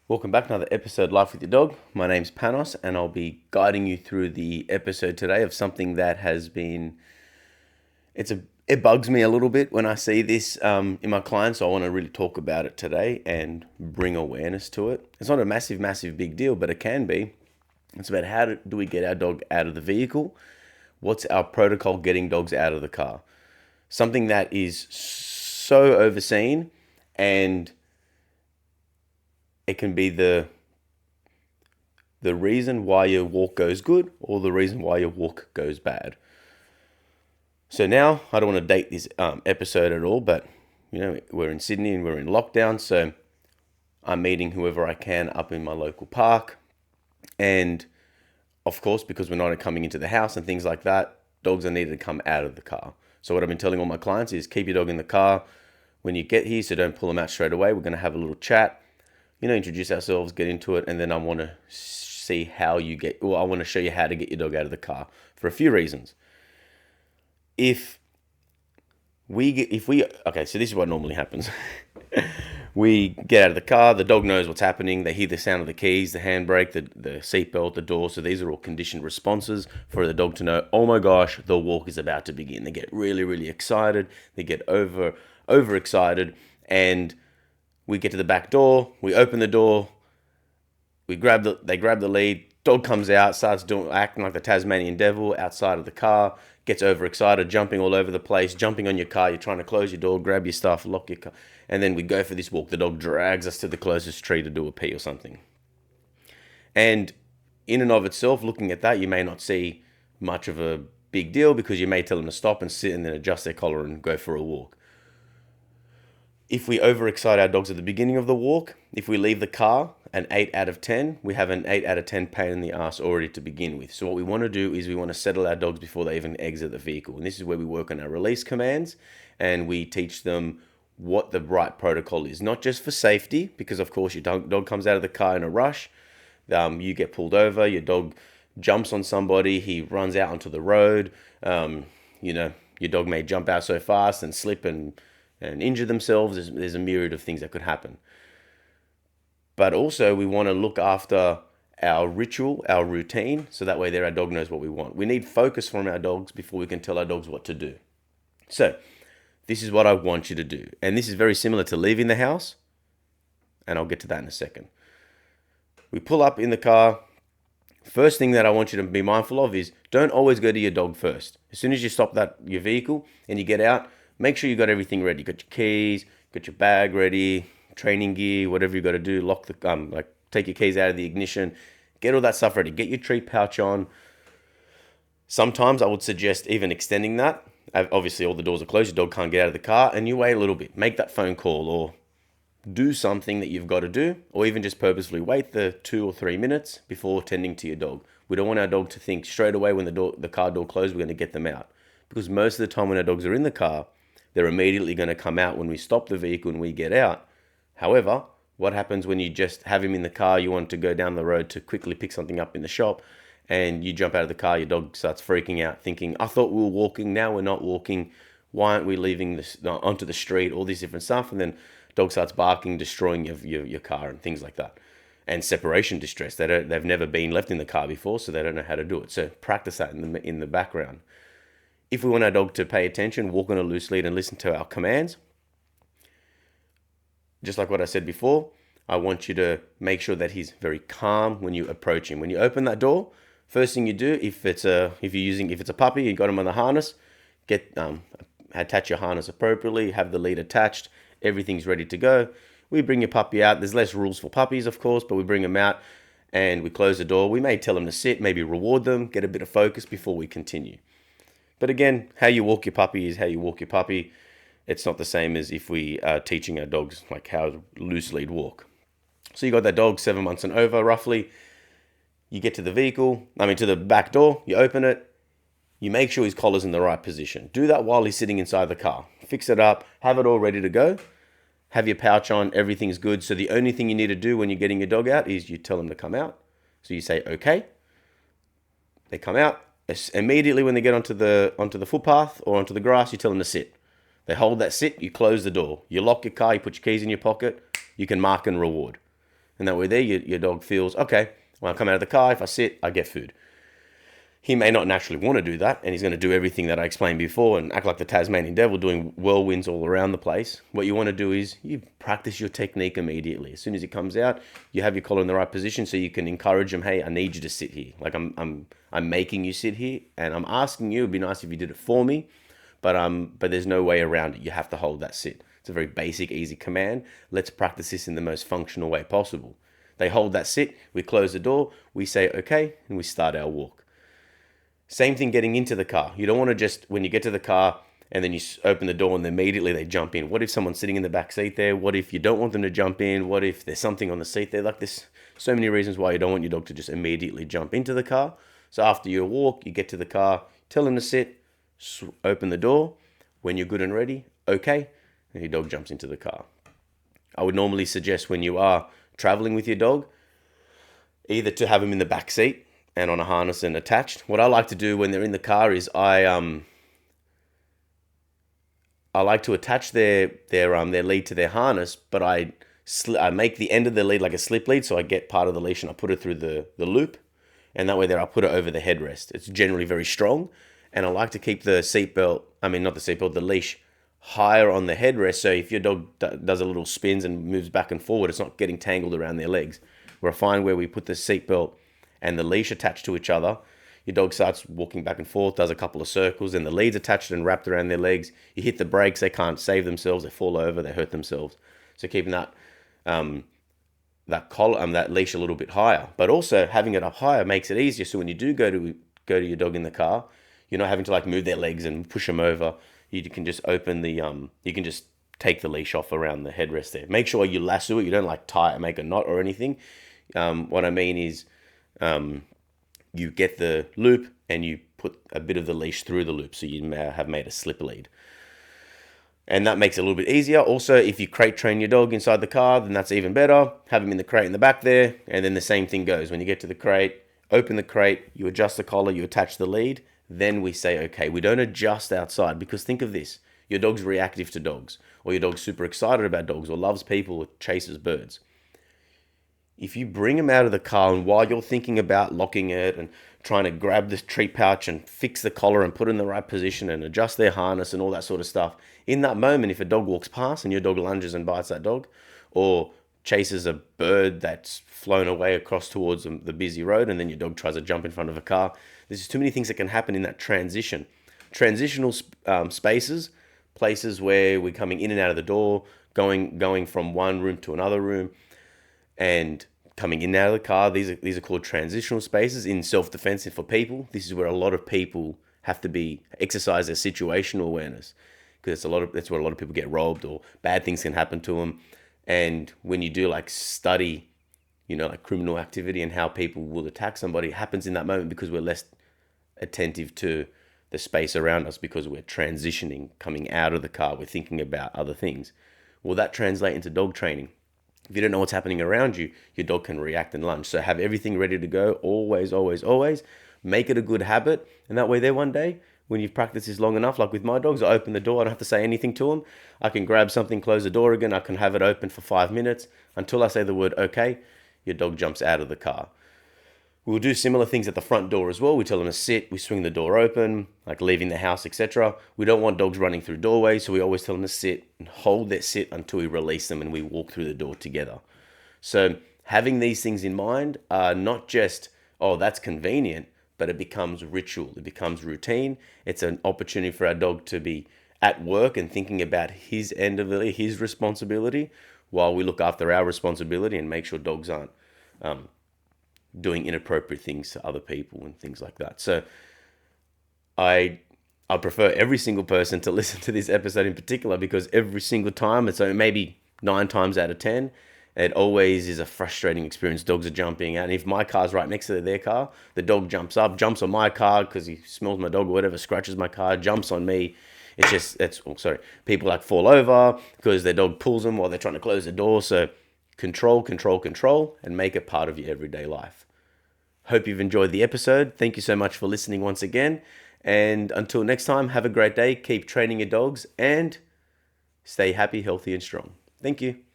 Welcome back to another episode of Life with Your Dog. My name's Panos, and I'll be guiding you through the episode today of something that has been. It bugs me a little bit when I see this in my clients. So I want to really talk about it today and bring awareness to it. It's not a massive big deal, but it can be. It's about how do we get our dog out of the vehicle? What's our protocol getting dogs out of the car? Something that is so overseen, and it can be the reason why your walk goes good or the reason why your walk goes bad. So now, I don't want to date this episode at all, but we're in Sydney and we're in lockdown, so I'm meeting whoever I can up in my local park. And of course, because we're not coming into the house and things like that, dogs are needed to come out of the car. So what I've been telling all my clients is keep your dog in the car when you get here, so don't pull them out straight away. We're going to have a little chat, introduce ourselves, get into it, and then I want to see how you get, I want to show you how to get your dog out of the car for a few reasons. Okay, so this is what normally happens. We get out of the car, the dog knows what's happening, they hear the sound of the keys, the handbrake, the seatbelt, the door, so these are all conditioned responses for the dog to know, oh my gosh, the walk is about to begin. They get really excited, they get overexcited, and we get to the back door, we open the door, they grab the lead, dog comes out, starts acting like the Tasmanian devil outside of the car, gets overexcited, jumping all over the place, jumping on your car, you're trying to close your door, grab your stuff, lock your car, and then we go for this walk. The dog drags us to the closest tree to do a pee or something. And in and of itself, looking at that, you may not see much of a big deal because you may tell them to stop and sit and then adjust their collar and go for a walk. If we overexcite our dogs at the beginning of the walk, if we leave the car an 8 out of 10, we have an 8 out of 10 pain in the ass already to begin with. So what we want to do is we want to settle our dogs before they even exit the vehicle. And this is where we work on our release commands and we teach them what the right protocol is. Not just for safety, because of course your dog comes out of the car in a rush, you get pulled over, your dog jumps on somebody, he runs out onto the road, your dog may jump out so fast and slip and injure themselves. There's a myriad of things that could happen. But also we want to look after our ritual, our routine, so that way our dog knows what we want. We need focus from our dogs before we can tell our dogs what to do. So this is what I want you to do. And this is very similar to leaving the house, and I'll get to that in a second. We pull up in the car. First thing that I want you to be mindful of is don't always go to your dog first. As soon as you stop your vehicle and you get out, make sure you got everything ready. Got your keys, got your bag ready, training gear, whatever you got to do. Lock the take your keys out of the ignition. Get all that stuff ready. Get your treat pouch on. Sometimes I would suggest even extending that. Obviously, all the doors are closed. Your dog can't get out of the car, and you wait a little bit. Make that phone call or do something that you've got to do, or even just purposefully wait the 2 or 3 minutes before tending to your dog. We don't want our dog to think straight away when the car door closed, we're going to get them out. Because most of the time when our dogs are in the car, they're immediately going to come out when we stop the vehicle and we get out. However, what happens when you just have him in the car, you want to go down the road to quickly pick something up in the shop, and you jump out of the car, your dog starts freaking out, thinking, I thought we were walking, now we're not walking, why aren't we leaving onto the street, all this different stuff, and then dog starts barking, destroying your car and things like that. And separation distress, they've never been left in the car before, so they don't know how to do it. So practice that in the background. If we want our dog to pay attention, walk on a loose lead and listen to our commands, just like what I said before, I want you to make sure that he's very calm when you approach him. When you open that door, first thing you do, if it's a puppy, you got him on the harness, attach your harness appropriately, have the lead attached, everything's ready to go. We bring your puppy out. There's less rules for puppies, of course, but we bring them out and we close the door. We may tell them to sit, maybe reward them, get a bit of focus before we continue. But again, how you walk your puppy is how you walk your puppy. It's not the same as if we are teaching our dogs like how to loose lead walk. So you got that dog 7 months and over roughly. You get to the back door, you open it, you make sure his collar's in the right position. Do that while he's sitting inside the car. Fix it up, have it all ready to go. Have your pouch on, everything's good. So the only thing you need to do when you're getting your dog out is you tell them to come out. So you say, okay. They come out. Immediately when they get onto the footpath or onto the grass, you tell them to sit. They hold that sit, you close the door. You lock your car, you put your keys in your pocket, you can mark and reward. And that way there, your dog feels, okay, when I come out of the car, if I sit, I get food. He may not naturally want to do that, and he's going to do everything that I explained before and act like the Tasmanian devil, doing whirlwinds all around the place. What you want to do is you practice your technique immediately. As soon as he comes out, you have your collar in the right position so you can encourage him, hey, I need you to sit here. Like I'm making you sit here, and I'm asking you. It'd be nice if you did it for me, but there's no way around it. You have to hold that sit. It's a very basic, easy command. Let's practice this in the most functional way possible. They hold that sit, we close the door, we say okay, and we start our walk. Same thing getting into the car. You don't want to just, when you get to the car and then you open the door and immediately they jump in. What if someone's sitting in the back seat there? What if you don't want them to jump in? What if there's something on the seat there? Like, there's so many reasons why you don't want your dog to just immediately jump into the car. So after your walk, you get to the car, tell him to sit, open the door. When you're good and ready, okay, and your dog jumps into the car. I would normally suggest when you are traveling with your dog, either to have him in the back seat and on a harness and attached. What I like to do when they're in the car is I like to attach their lead to their harness, but I make the end of the lead like a slip lead, so I get part of the leash and I put it through the loop, and that way there I put it over the headrest. It's generally very strong, and I like to keep the the leash higher on the headrest, so if your dog does a little spins and moves back and forward, it's not getting tangled around their legs. Where I find where we put the seatbelt and the leash attached to each other, your dog starts walking back and forth, does a couple of circles, and the lead's attached and wrapped around their legs. You hit the brakes, they can't save themselves, they fall over, they hurt themselves. So keeping that collar, that leash a little bit higher, but also having it up higher makes it easier. So when you do go to your dog in the car, you're not having to like move their legs and push them over. You can just open the you can just take the leash off around the headrest there. Make sure you lasso it. You don't like tie it, make a knot or anything. What I mean is, you get the loop and you put a bit of the leash through the loop, so you may have made a slip lead. And that makes it a little bit easier. Also, if you crate train your dog inside the car, then that's even better. Have him in the crate in the back there, and then the same thing goes. When you get to the crate, open the crate, you adjust the collar, you attach the lead, then we say, okay, we don't adjust outside, because think of this. Your dog's reactive to dogs, or your dog's super excited about dogs, or loves people, or chases birds. If you bring him out of the car, and while you're thinking about locking it and trying to grab this treat pouch and fix the collar and put it in the right position and adjust their harness and all that sort of stuff, in that moment, if a dog walks past and your dog lunges and bites that dog, or chases a bird that's flown away across towards the busy road, and then your dog tries to jump in front of a car, there's just too many things that can happen in that transition. Transitional spaces, places where we're coming in and out of the door, going from one room to another room, and coming in and out of the car. These are called transitional spaces in self-defense. And for people, this is where a lot of people have to exercise their situational awareness, because that's where a lot of people get robbed, or bad things can happen to them. And when you do like study, like criminal activity and how people will attack somebody, it happens in that moment because we're less attentive to the space around us, because we're transitioning, coming out of the car, we're thinking about other things. Will that translate into dog training? If you don't know what's happening around you, your dog can react and lunge. So have everything ready to go, always, always, always. Make it a good habit. And that way there one day, when you've practiced this long enough, like with my dogs, I open the door, I don't have to say anything to them. I can grab something, close the door again, I can have it open for 5 minutes. Until I say the word okay, your dog jumps out of the car. We'll do similar things at the front door as well. We tell them to sit, we swing the door open, like leaving the house, etc. We don't want dogs running through doorways, so we always tell them to sit and hold their sit until we release them and we walk through the door together. So having these things in mind are not just, oh, that's convenient, but it becomes ritual, it becomes routine. It's an opportunity for our dog to be at work and thinking about his end of his responsibility, while we look after our responsibility and make sure dogs aren't doing inappropriate things to other people and things like that. So I prefer every single person to listen to this episode in particular, because every single time, it's maybe 9 times out of 10, it always is a frustrating experience. Dogs are jumping out. And if my car's right next to their car, the dog jumps up, jumps on my car because he smells my dog or whatever, scratches my car, jumps on me. People like fall over because their dog pulls them while they're trying to close the door. So control, control, control, and make it part of your everyday life. Hope you've enjoyed the episode. Thank you so much for listening once again. And until next time, have a great day. Keep training your dogs and stay happy, healthy, and strong. Thank you.